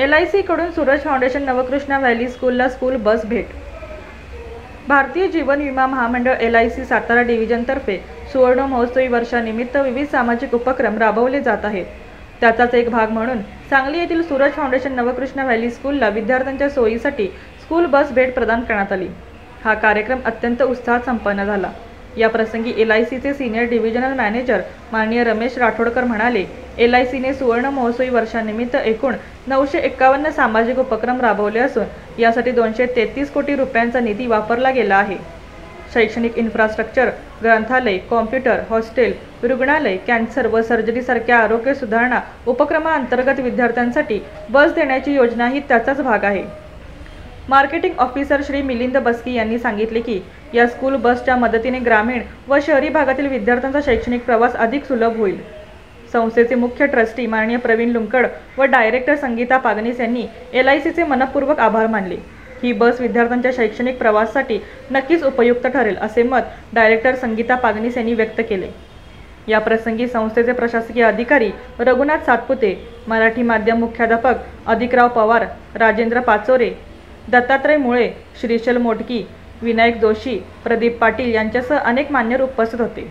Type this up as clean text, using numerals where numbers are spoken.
LIC कडून Suraj foundation Navkrishna valley स्कूलला school bus भेट। भारतीय जीवन विमा महामंडळ LIC सातारा डिव्हिजनतर्फे सुवर्ण महोत्सवी वर्षानिमित्त विविध सामाजिक उपक्रम राबवले जात आहेत। त्याचाच एक भाग म्हणून सांगली येथील सूरज फाउंडेशन नवकृष्णा व्हॅली स्कूलला विद्यार्थ्यांच्या सोयीसाठी स्कूल बस भेट प्रदान करण्यात आली। हा कार्यक्रम अत्यंत उत्साहात संपन्न झाला। या प्रसंगी LICचे सिनियर डिव्हिजनल मॅनेजर माननीय रमेश राठोडकर म्हणाले, LICने सुवर्ण महोत्सवी वर्षानिमित्त एकूण 951 सामाजिक उपक्रम राबवले असून यासाठी 233 कोटी रुपयांचा निधी वापरला गेला आहे। शैक्षणिक इन्फ्रास्ट्रक्चर, ग्रंथालय, कॉम्प्युटर, हॉस्टेल, रुग्णालय, कॅन्सर व सर्जरी सारख्या आरोग्य सुधारणा उपक्रमांतर्गत विद्यार्थ्यांसाठी बस देण्याची योजनाही त्याचाच भाग आहे। मार्केटिंग ऑफिसर श्री मिलिंद बस्की यांनी सांगितले की या स्कूल बसच्या मदतीने ग्रामीण व शहरी भागातील विद्यार्थ्यांचा शैक्षणिक प्रवास अधिक सुलभ होईल। संस्थेचे मुख्य ट्रस्टी माननीय प्रवीण लुंकड व डायरेक्टर संगीता पागनीस यांनी LICचे मनपूर्वक आभार मानले। ही बस विद्यार्थ्यांच्या शैक्षणिक प्रवासासाठी नक्कीच उपयुक्त ठरेल असे मत डायरेक्टर संगीता पागनीस यांनी व्यक्त केले। या प्रसंगी संस्थेचे प्रशासकीय अधिकारी रघुनाथ सातपुते, मराठी माध्यम मुख्याध्यापक अधिकराव पवार, राजेंद्र पाचोरे, दत्तात्रय मुळे, श्रीशल मोटकी, विनायक जोशी, प्रदीप पाटील यांच्यासह अनेक मान्यवर उपस्थित होते।